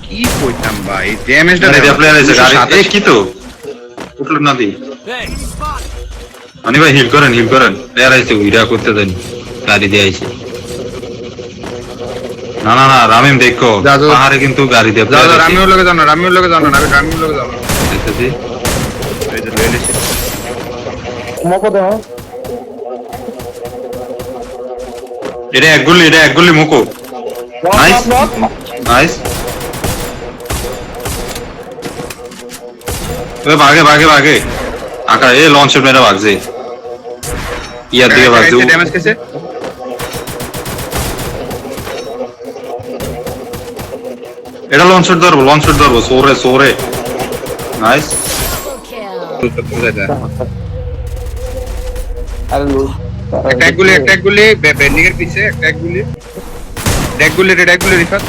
কি কইতাম ভাই ড্যামেজটা গাড়ি দিয়ে প্লেয়ার আছে গাড়ি এ কি তো উঠলো না দি ভাই হিল করেন প্লেয়ার আইছে উইরা করতে দেন গাড়ি দিয়ে আইছে না না না রামিম দেখো পাহাড়ে কিন্তু গাড়ি দিয়ে যাও যাও রামিউর লগে যাও না রামিউর লগে যাও না রামিউর লগে যাও দেখতেছি এই যে লয়ে লিছি মকো দাও এটা এক গুলি মুকো নাইস নাইস ওই ভাগে আকা এ লঞ্চ মেরা ভাগছে ইয়ার দিকে ভাগছে ড্যামেজ কেছে এটা লঞ্চ ধরবো সোরে নাইস আরে লুজ একটা গুলি বেন্ডিং এর পিছে একটা গুলি রিফাত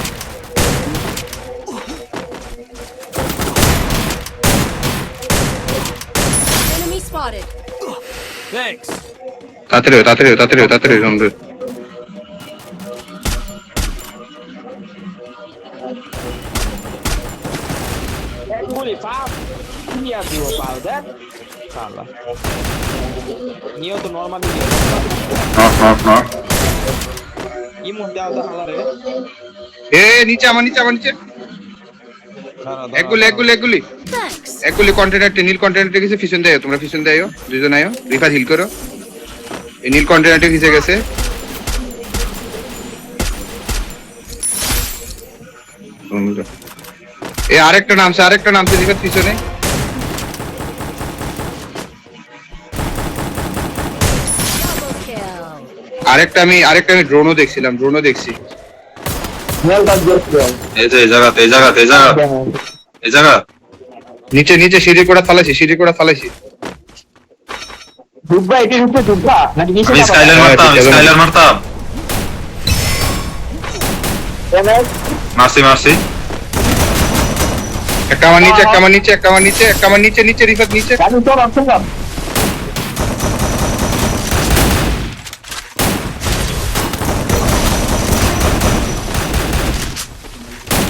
Enemy spotted. তাড়াতাড়ি জমবে গুলি পাও কি আর দিব পাও দেখ শালা নিও তো নরমালি না কি মুখ দাও তো হালা রে এ নিচে আমার নিচে এক গুলি Thanks. এক গুলি কন্টেনারতে নীল কন্টেনারতে গেছে পিছন দেয় তোমরা পিছন দেয় দুইজন আয়ো রিফাত হিল করো এই নীল কন্টেনারতে গিয়ে গেছে এ আরেকটা নামছে রিফাত পিছনে Double kill. আরেকটা আমি ড্রোনও দেখছি মেল কাজ করছো এই যে এই জায়গা নিচে সিঁড়ি করে ফালাইছি দুব্বা এটি রূপে দুব্বা নাকি নিচে আমি স্কাইলার মারতাম মারছি একটা আমার নিচে রিফাত নিচে গাড়ি তো অপশন দাও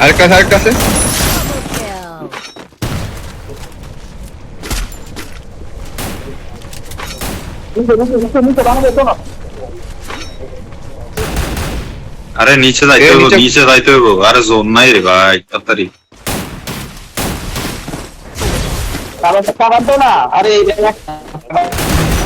আরেকটা আছে Double kill. নিচে বাংলা তো না আরে নিচে যাইতে হইব আরে জোন নাই রে ভাই তাড়াতাড়ি কারণ তো না আরে